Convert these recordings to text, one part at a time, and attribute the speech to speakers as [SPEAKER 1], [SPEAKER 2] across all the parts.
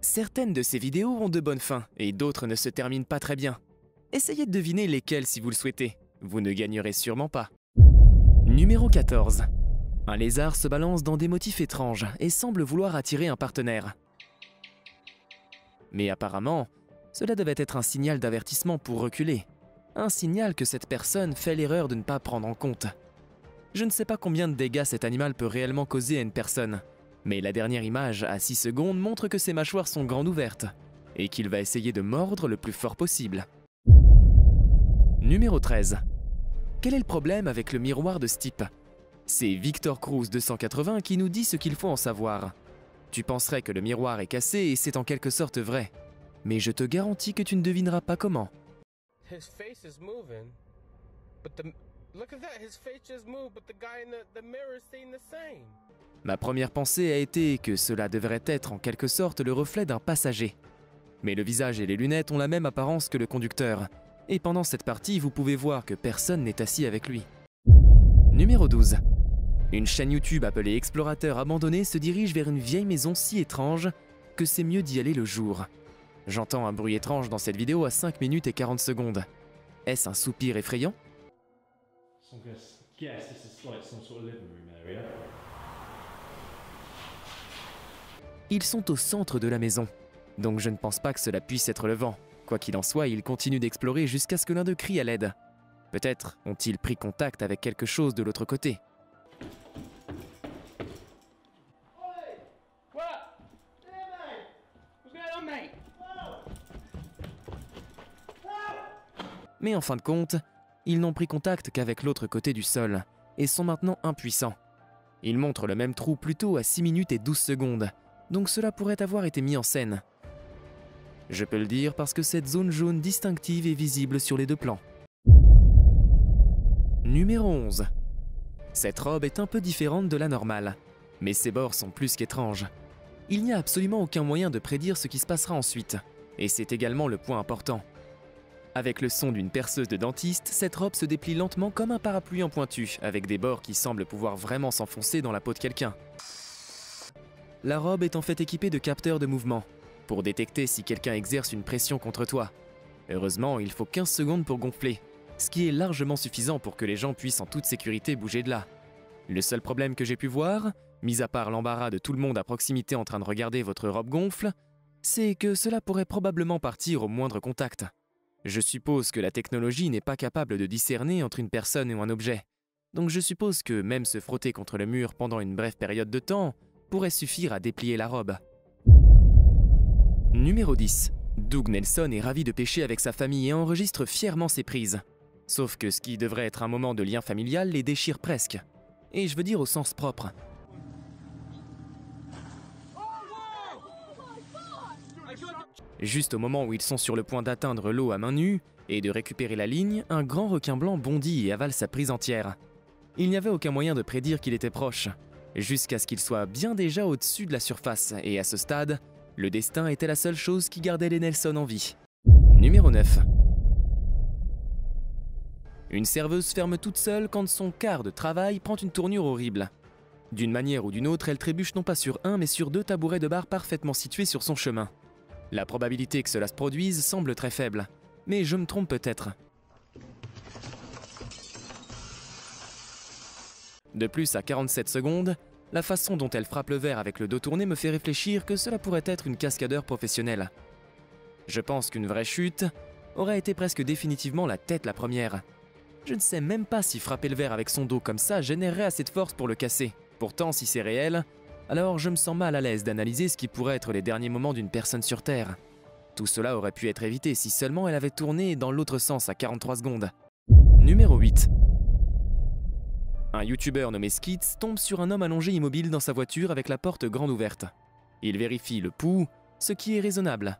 [SPEAKER 1] Certaines de ces vidéos ont de bonnes fins et d'autres ne se terminent pas très bien. Essayez de deviner lesquelles si vous le souhaitez. Vous ne gagnerez sûrement pas. Numéro 14. Un lézard se balance dans des motifs étranges et semble vouloir attirer un partenaire. Mais apparemment, cela devait être un signal d'avertissement pour reculer. Un signal que cette personne fait l'erreur de ne pas prendre en compte. Je ne sais pas combien de dégâts cet animal peut réellement causer à une personne, mais la dernière image, à 6 secondes, montre que ses mâchoires sont grandes ouvertes et qu'il va essayer de mordre le plus fort possible. Numéro 13. Quel est le problème avec le miroir de ce type? C'est Victor Cruz 280 qui nous dit ce qu'il faut en savoir. Tu penserais que le miroir est cassé et c'est en quelque sorte vrai. Mais je te garantis que tu ne devineras pas comment. Ma première pensée a été que cela devrait être en quelque sorte le reflet d'un passager. Mais le visage et les lunettes ont la même apparence que le conducteur. Et pendant cette partie, vous pouvez voir que personne n'est assis avec lui. Numéro 12. Une chaîne YouTube appelée Explorateur Abandonné se dirige vers une vieille maison si étrange que c'est mieux d'y aller le jour. J'entends un bruit étrange dans cette vidéo à 5 minutes et 40 secondes. Est-ce un soupir effrayant? Ils sont au centre de la maison, donc je ne pense pas que cela puisse être le vent. Quoi qu'il en soit, ils continuent d'explorer jusqu'à ce que l'un d'eux crie à l'aide. Peut-être ont-ils pris contact avec quelque chose de l'autre côté. Mais en fin de compte, ils n'ont pris contact qu'avec l'autre côté du sol et sont maintenant impuissants. Ils montrent le même trou plutôt à 6 minutes et 12 secondes, donc cela pourrait avoir été mis en scène. Je peux le dire parce que cette zone jaune distinctive est visible sur les deux plans. Numéro 11. Cette robe est un peu différente de la normale, mais ses bords sont plus qu'étranges. Il n'y a absolument aucun moyen de prédire ce qui se passera ensuite, et c'est également le point important. Avec le son d'une perceuse de dentiste, cette robe se déplie lentement comme un parapluie en pointu, avec des bords qui semblent pouvoir vraiment s'enfoncer dans la peau de quelqu'un. La robe est en fait équipée de capteurs de mouvement, pour détecter si quelqu'un exerce une pression contre toi. Heureusement, il faut 15 secondes pour gonfler, ce qui est largement suffisant pour que les gens puissent en toute sécurité bouger de là. Le seul problème que j'ai pu voir, mis à part l'embarras de tout le monde à proximité en train de regarder votre robe gonfle, c'est que cela pourrait probablement partir au moindre contact. Je suppose que la technologie n'est pas capable de discerner entre une personne ou un objet, donc je suppose que même se frotter contre le mur pendant une brève période de temps pourrait suffire à déplier la robe. Numéro 10. Doug Nelson est ravi de pêcher avec sa famille et enregistre fièrement ses prises. Sauf que ce qui devrait être un moment de lien familial les déchire presque. Et je veux dire au sens propre. Juste au moment où ils sont sur le point d'atteindre l'eau à main nue et de récupérer la ligne, un grand requin blanc bondit et avale sa prise entière. Il n'y avait aucun moyen de prédire qu'il était proche, jusqu'à ce qu'il soit bien déjà au-dessus de la surface, et à ce stade, le destin était la seule chose qui gardait les Nelson en vie. Numéro 9. Une serveuse ferme toute seule quand son quart de travail prend une tournure horrible. D'une manière ou d'une autre, elle trébuche non pas sur un, mais sur 2 tabourets de bar parfaitement situés sur son chemin. La probabilité que cela se produise semble très faible, mais je me trompe peut-être. De plus, à 47 secondes, la façon dont elle frappe le verre avec le dos tourné me fait réfléchir que cela pourrait être une cascadeur professionnelle. Je pense qu'une vraie chute aurait été presque définitivement la tête la première. Je ne sais même pas si frapper le verre avec son dos comme ça générerait assez de force pour le casser. Pourtant, si c'est réel, alors je me sens mal à l'aise d'analyser ce qui pourrait être les derniers moments d'une personne sur Terre. Tout cela aurait pu être évité si seulement elle avait tourné dans l'autre sens à 43 secondes. Numéro 8. Un youtubeur nommé Skits tombe sur un homme allongé immobile dans sa voiture avec la porte grande ouverte. Il vérifie le pouls, ce qui est raisonnable.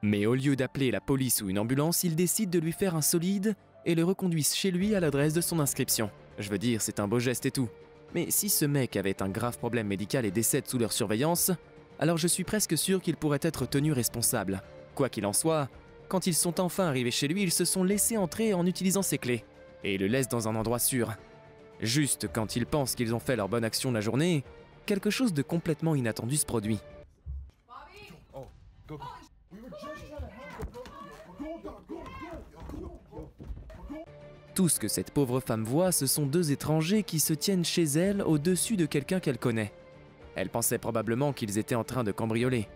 [SPEAKER 1] Mais au lieu d'appeler la police ou une ambulance, il décide de lui faire un solide et le reconduisent chez lui à l'adresse de son inscription. Je veux dire, c'est un beau geste et tout. Mais si ce mec avait un grave problème médical et décède sous leur surveillance, alors je suis presque sûr qu'il pourrait être tenu responsable. Quoi qu'il en soit, quand ils sont enfin arrivés chez lui, ils se sont laissés entrer en utilisant ses clés, et le laissent dans un endroit sûr. Juste quand ils pensent qu'ils ont fait leur bonne action de la journée, quelque chose de complètement inattendu se produit. Tout ce que cette pauvre femme voit, ce sont deux étrangers qui se tiennent chez elle au-dessus de quelqu'un qu'elle connaît. Elle pensait probablement qu'ils étaient en train de cambrioler.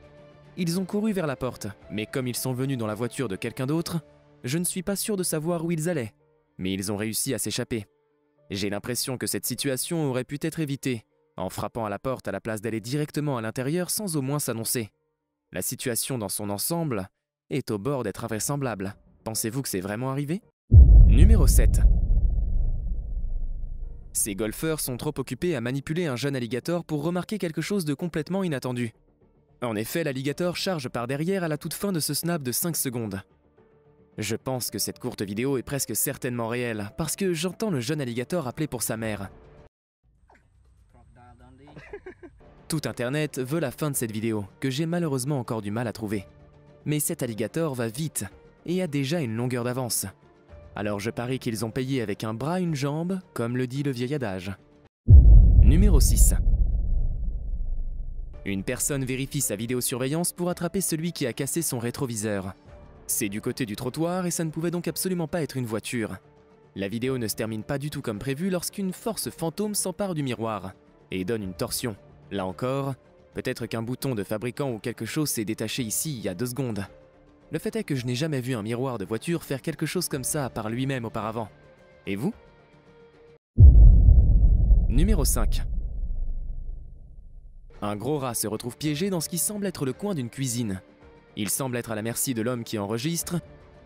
[SPEAKER 1] Ils ont couru vers la porte, mais comme ils sont venus dans la voiture de quelqu'un d'autre, je ne suis pas sûr de savoir où ils allaient. Mais ils ont réussi à s'échapper. J'ai l'impression que cette situation aurait pu être évitée, en frappant à la porte à la place d'aller directement à l'intérieur sans au moins s'annoncer. La situation dans son ensemble est au bord d'être invraisemblable. Pensez-vous que c'est vraiment arrivé ? Numéro 7. Ces golfeurs sont trop occupés à manipuler un jeune alligator pour remarquer quelque chose de complètement inattendu. En effet, l'alligator charge par derrière à la toute fin de ce snap de 5 secondes. Je pense que cette courte vidéo est presque certainement réelle, parce que j'entends le jeune alligator appeler pour sa mère. Tout internet veut la fin de cette vidéo, que j'ai malheureusement encore du mal à trouver. Mais cet alligator va vite, et a déjà une longueur d'avance. Alors je parie qu'ils ont payé avec un bras une jambe, comme le dit le vieil adage. Numéro 6. Une personne vérifie sa vidéosurveillance pour attraper celui qui a cassé son rétroviseur. C'est du côté du trottoir et ça ne pouvait donc absolument pas être une voiture. La vidéo ne se termine pas du tout comme prévu lorsqu'une force fantôme s'empare du miroir et donne une torsion. Là encore, peut-être qu'un bouton de fabricant ou quelque chose s'est détaché ici il y a 2 secondes. Le fait est que je n'ai jamais vu un miroir de voiture faire quelque chose comme ça par lui-même auparavant. Et vous ? Numéro 5. Un gros rat se retrouve piégé dans ce qui semble être le coin d'une cuisine. Il semble être à la merci de l'homme qui enregistre,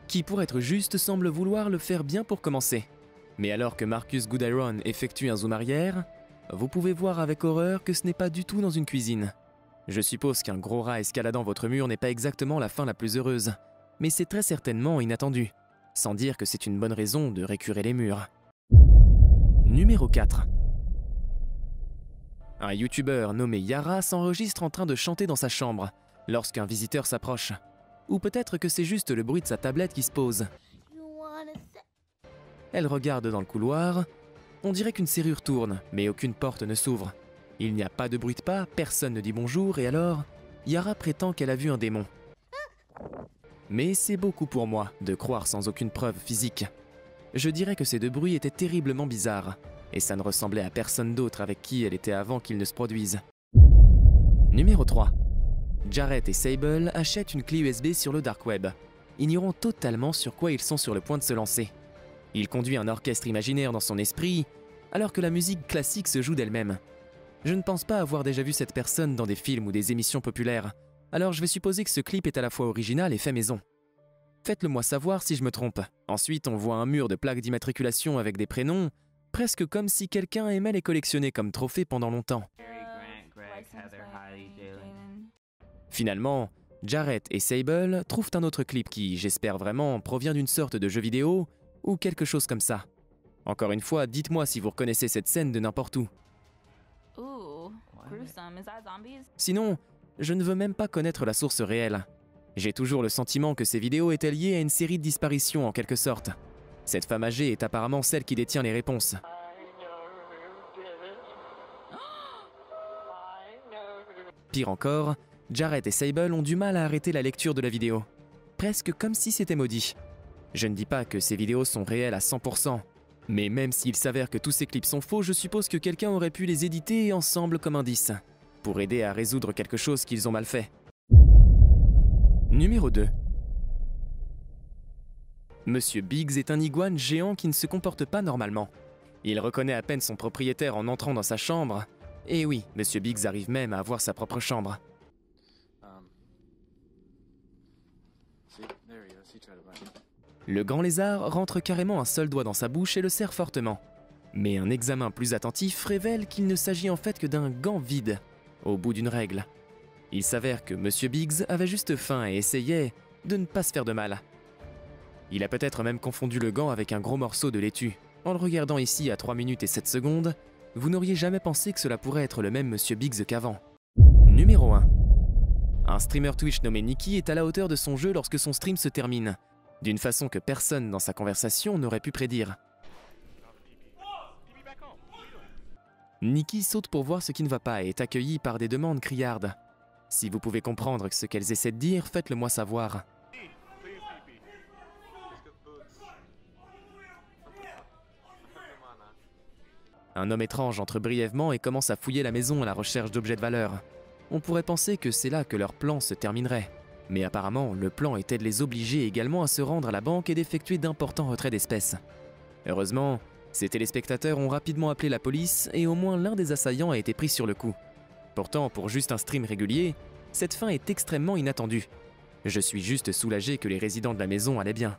[SPEAKER 1] qui pour être juste semble vouloir le faire bien pour commencer. Mais alors que Marcus Goodairon effectue un zoom arrière, vous pouvez voir avec horreur que ce n'est pas du tout dans une cuisine. Je suppose qu'un gros rat escaladant votre mur n'est pas exactement la fin la plus heureuse, mais c'est très certainement inattendu, sans dire que c'est une bonne raison de récurer les murs. Numéro 4. Un youtubeur nommé Yara s'enregistre en train de chanter dans sa chambre, lorsqu'un visiteur s'approche. Ou peut-être que c'est juste le bruit de sa tablette qui se pose. Elle regarde dans le couloir. On dirait qu'une serrure tourne, mais aucune porte ne s'ouvre. Il n'y a pas de bruit de pas, personne ne dit bonjour, et alors, Yara prétend qu'elle a vu un démon. Mais c'est beaucoup pour moi de croire sans aucune preuve physique. Je dirais que ces deux bruits étaient terriblement bizarres, et ça ne ressemblait à personne d'autre avec qui elle était avant qu'ils ne se produisent. Numéro 3. Jarrett et Sable achètent une clé USB sur le dark web, ignorant totalement sur quoi ils sont sur le point de se lancer. Il conduit un orchestre imaginaire dans son esprit, alors que la musique classique se joue d'elle-même. Je ne pense pas avoir déjà vu cette personne dans des films ou des émissions populaires, alors je vais supposer que ce clip est à la fois original et fait maison. Faites-le moi savoir si je me trompe. Ensuite, on voit un mur de plaques d'immatriculation avec des prénoms, presque comme si quelqu'un aimait les collectionner comme trophées pendant longtemps. Finalement, Jarrett et Sable trouvent un autre clip qui, j'espère vraiment, provient d'une sorte de jeu vidéo ou quelque chose comme ça. Encore une fois, dites-moi si vous reconnaissez cette scène de n'importe où. Sinon, je ne veux même pas connaître la source réelle. J'ai toujours le sentiment que ces vidéos étaient liées à une série de disparitions en quelque sorte. Cette femme âgée est apparemment celle qui détient les réponses. Pire encore, Jarrett et Sable ont du mal à arrêter la lecture de la vidéo. Presque comme si c'était maudit. Je ne dis pas que ces vidéos sont réelles à 100%, mais même s'il s'avère que tous ces clips sont faux, je suppose que quelqu'un aurait pu les éditer ensemble comme indice, pour aider à résoudre quelque chose qu'ils ont mal fait. Numéro 2. Monsieur Biggs est un iguane géant qui ne se comporte pas normalement. Il reconnaît à peine son propriétaire en entrant dans sa chambre. Et oui, Monsieur Biggs arrive même à avoir sa propre chambre. Le grand lézard rentre carrément un seul doigt dans sa bouche et le serre fortement. Mais un examen plus attentif révèle qu'il ne s'agit en fait que d'un gant vide, au bout d'une règle. Il s'avère que Monsieur Biggs avait juste faim et essayait de ne pas se faire de mal. Il a peut-être même confondu le gant avec un gros morceau de laitue. En le regardant ici à 3 minutes et 7 secondes, vous n'auriez jamais pensé que cela pourrait être le même Monsieur Biggs qu'avant. Numéro 1. Un streamer Twitch nommé Nikki est à la hauteur de son jeu lorsque son stream se termine, d'une façon que personne dans sa conversation n'aurait pu prédire. Nikki saute pour voir ce qui ne va pas et est accueilli par des demandes criardes. Si vous pouvez comprendre ce qu'elles essaient de dire, faites-le moi savoir. Un homme étrange entre brièvement et commence à fouiller la maison à la recherche d'objets de valeur. On pourrait penser que c'est là que leur plan se terminerait. Mais apparemment, le plan était de les obliger également à se rendre à la banque et d'effectuer d'importants retraits d'espèces. Heureusement, ces téléspectateurs ont rapidement appelé la police et au moins l'un des assaillants a été pris sur le coup. Pourtant, pour juste un stream régulier, cette fin est extrêmement inattendue. Je suis juste soulagé que les résidents de la maison allaient bien.